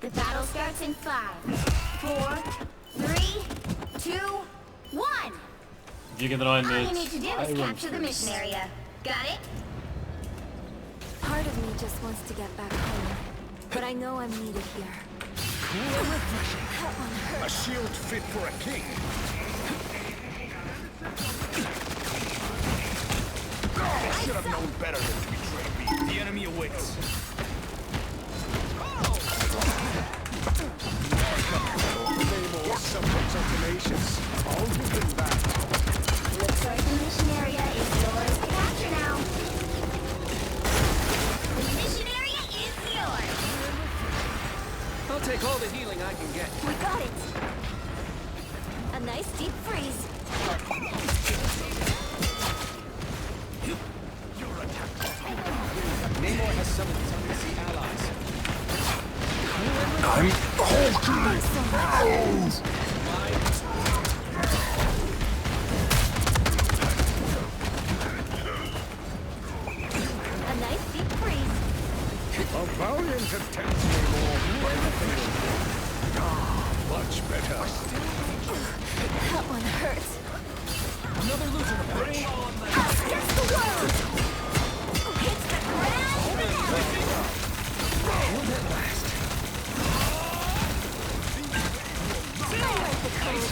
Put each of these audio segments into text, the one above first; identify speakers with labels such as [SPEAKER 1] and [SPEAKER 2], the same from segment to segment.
[SPEAKER 1] The battle starts in 5, 4, 3, 2, 1.
[SPEAKER 2] Vi kan dra en
[SPEAKER 1] All you need to do is capture the mission area. Got it?
[SPEAKER 3] Part of me just wants to get back home, but I know I'm needed here.
[SPEAKER 4] Cool and refreshing.
[SPEAKER 3] That one hurt.
[SPEAKER 4] A shield fit for a king. I should have known better than to betray me. The enemy awaits. Claymore subjects are tenacious. All moving back.
[SPEAKER 1] Looks like the mission area is yours to capture now. The mission area is yours.
[SPEAKER 5] I'll take all the healing I can get.
[SPEAKER 3] We got it! A nice deep freeze.
[SPEAKER 5] Namor has summoned some of the allies.
[SPEAKER 4] I'm hulking.
[SPEAKER 3] A nice deep freeze.
[SPEAKER 4] A valiant attempt, Namor. Much better.
[SPEAKER 3] That one hurts.
[SPEAKER 5] Another loser to bring on the
[SPEAKER 3] Outguess the world! Hits the ground finale!
[SPEAKER 5] Healed at last.
[SPEAKER 3] I like the cold.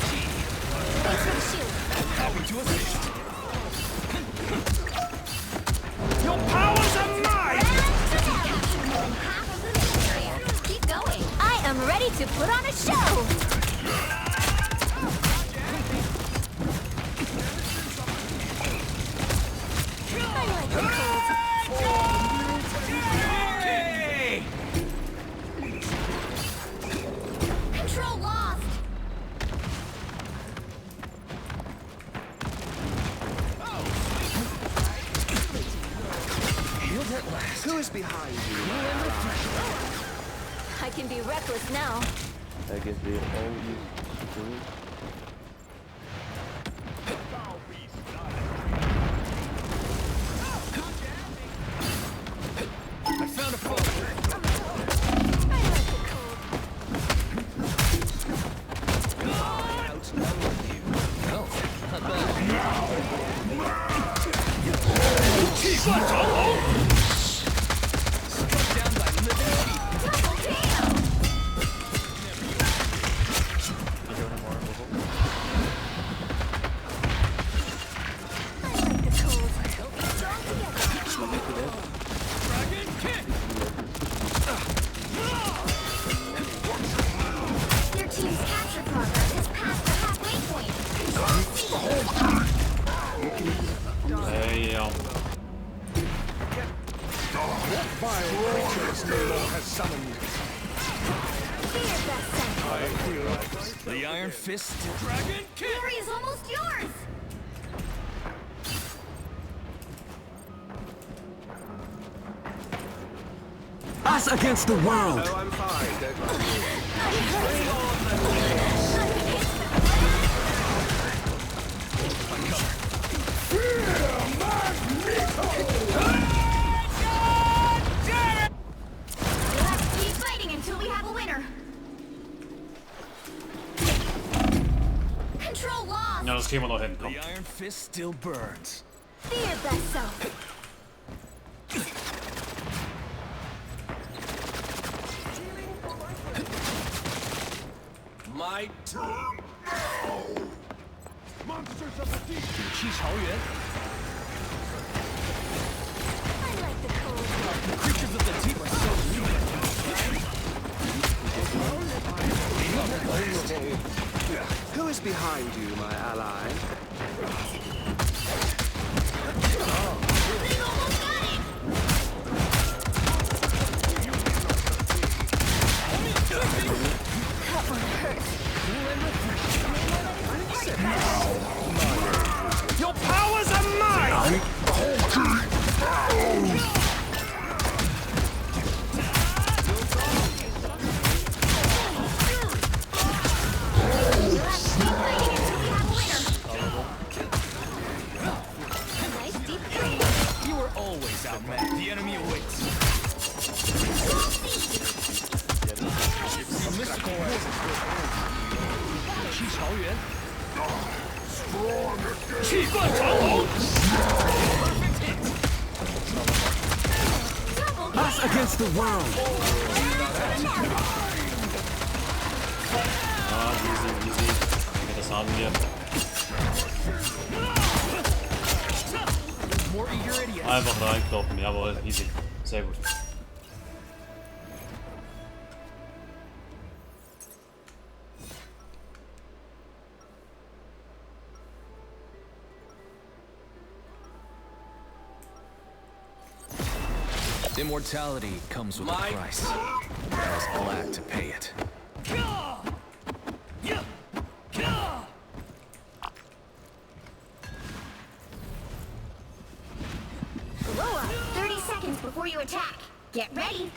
[SPEAKER 3] Thanks for the shield.
[SPEAKER 5] Happy to assist.
[SPEAKER 4] Your powers are mine!
[SPEAKER 1] Captured more than half of the mission area. Keep going.
[SPEAKER 3] I am ready to put on a show! I like the cold.
[SPEAKER 1] Control lost.
[SPEAKER 5] Healed at last.
[SPEAKER 4] Who is behind you?
[SPEAKER 3] I can be reckless now.
[SPEAKER 6] I guess they all use screws.
[SPEAKER 5] I found a foe.
[SPEAKER 3] I like the cold.
[SPEAKER 5] Outnumbered you. No, not bad. Struck down by living sheep.
[SPEAKER 1] Double kill.
[SPEAKER 3] I like the cold. Strong together.
[SPEAKER 5] Dragon kick.
[SPEAKER 1] Your team's capture progress is past the halfway point.
[SPEAKER 2] Damn.
[SPEAKER 4] What vile creatures Namor has summoned?
[SPEAKER 3] Fear that scent.
[SPEAKER 4] I feel like
[SPEAKER 5] The Ironfist. Dragon kick.
[SPEAKER 1] Glory is almost yours.
[SPEAKER 5] Us against the world.
[SPEAKER 4] Oh, I'm fine, don't worry.
[SPEAKER 1] We'll have to keep fighting until we have a winner. Control lost.
[SPEAKER 2] Ja, då skriver man då hem.
[SPEAKER 5] The Iron Fist still burns.
[SPEAKER 3] Fear thyself.
[SPEAKER 5] My turn.
[SPEAKER 4] Monsters of the deep!
[SPEAKER 5] 气潮源.
[SPEAKER 3] I like the cold.
[SPEAKER 5] The creatures of the deep are so weak.
[SPEAKER 4] Who is behind you, my ally?
[SPEAKER 1] They almost got it.
[SPEAKER 3] That one hurts.
[SPEAKER 4] Your powers are mine!
[SPEAKER 1] We'll have to keep fighting until we have a winner.
[SPEAKER 5] 气朝元，气贯长虹。
[SPEAKER 4] Us against the world.
[SPEAKER 2] Ah, easy, easy. Ich denke, das haben wir. Einfach reinkloppen, jawohl, easy. Sehr gut.
[SPEAKER 5] Immortality comes with a price. I was glad to pay it.
[SPEAKER 1] Blow up. 30 seconds before you attack. Get ready.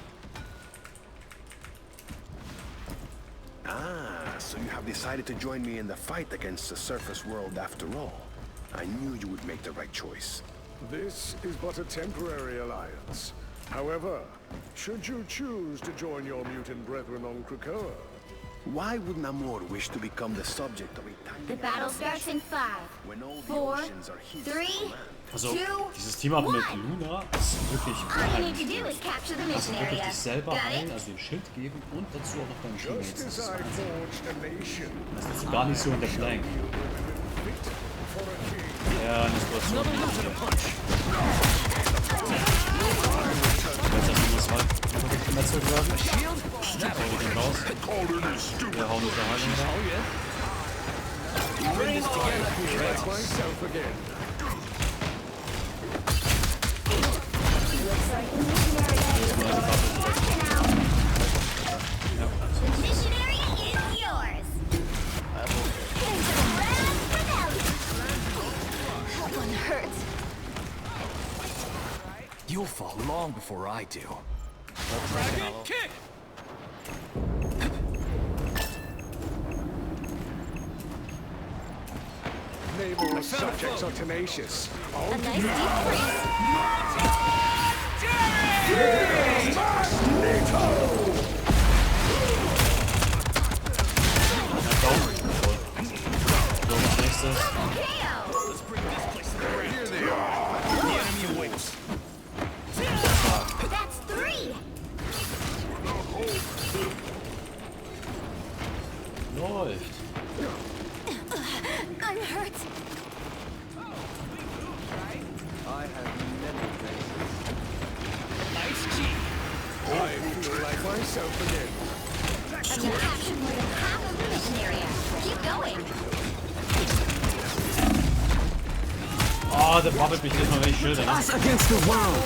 [SPEAKER 4] Ah, so you have decided to join me in the fight against the surface world after all. I knew you would make the right choice.
[SPEAKER 7] This is but a temporary alliance. However, should you choose to join your mutant brethren on Krakoa,
[SPEAKER 4] Why would Namor wish to become the subject of a tiny
[SPEAKER 1] The battle starts in 5,
[SPEAKER 4] when all the
[SPEAKER 1] 4,
[SPEAKER 4] oceans are his
[SPEAKER 1] 3,
[SPEAKER 4] command?
[SPEAKER 2] Also,
[SPEAKER 1] 2,
[SPEAKER 2] dieses Team-Up mit
[SPEAKER 1] 1.
[SPEAKER 2] Luna ist wirklich
[SPEAKER 1] All you need to do is capture the
[SPEAKER 2] also
[SPEAKER 1] mission
[SPEAKER 2] wirklich
[SPEAKER 1] area.
[SPEAKER 2] dich selber
[SPEAKER 1] Got
[SPEAKER 2] heilen,
[SPEAKER 1] it?
[SPEAKER 2] also den Schild geben und dazu auch noch deinen Teammates.
[SPEAKER 7] just
[SPEAKER 2] Das
[SPEAKER 7] as
[SPEAKER 2] ist
[SPEAKER 7] I
[SPEAKER 2] Wahnsinn.
[SPEAKER 7] forged a nation,
[SPEAKER 2] Das ist so gar nicht so in der Flank.
[SPEAKER 7] fit for a king.
[SPEAKER 2] Ja, eine Situation. Jetzt hast du das halt gemetzelt werden. Hau ich den raus. Wir hauen uns der Heilung rein.
[SPEAKER 7] Like myself again.
[SPEAKER 1] Looks like the mission area is captured now. The mission area is yours. Into the grand finale. That one hurts.
[SPEAKER 5] You'll fall long before I do. Dragon kick!
[SPEAKER 7] Naval subjects are tenacious.
[SPEAKER 1] A nice deep freeze.
[SPEAKER 2] So, als nächstes.
[SPEAKER 1] KO.
[SPEAKER 5] The enemy awaits.
[SPEAKER 1] That's 3.
[SPEAKER 2] Läuft.
[SPEAKER 1] I'm hurt.
[SPEAKER 6] I have many faces.
[SPEAKER 5] Nice G.
[SPEAKER 7] I feel like myself again.
[SPEAKER 1] You captured more than half of the mission area. Keep going.
[SPEAKER 2] Oh, der wabbelt mich nicht mal, wenn ich schilde, ne?
[SPEAKER 4] Us against the world.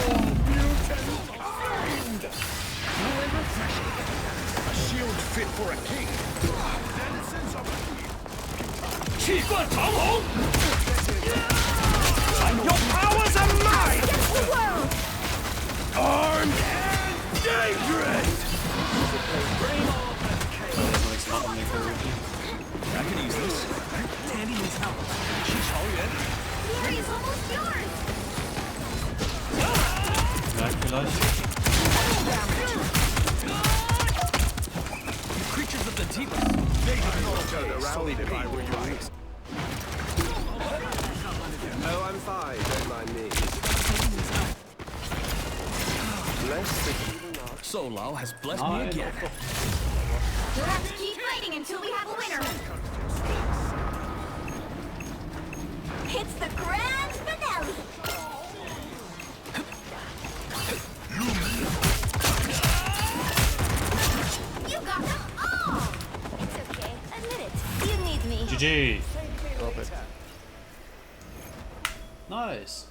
[SPEAKER 7] A shield fit for a king.
[SPEAKER 5] 气贯长虹。Your powers are mine.
[SPEAKER 1] Against the world.
[SPEAKER 7] Armed and dangerous.
[SPEAKER 2] Nichts machen, den Koryki.
[SPEAKER 5] I can use this. Tandy needs help. 气朝元。
[SPEAKER 1] The area's almost yours.
[SPEAKER 2] Merkt vielleicht.
[SPEAKER 5] Creatures of the deep.
[SPEAKER 7] Turn around if I were you.
[SPEAKER 6] Oh, I'm fine. Don't mind me. Bless the healing art.
[SPEAKER 5] Solao has blessed me
[SPEAKER 2] Nein,
[SPEAKER 5] again.
[SPEAKER 2] doch, doch.
[SPEAKER 1] We'll have to keep fighting until we have a winner. It's the grand finale. You got them all. It's okay. Admit it. You need me.
[SPEAKER 2] GG. Nice.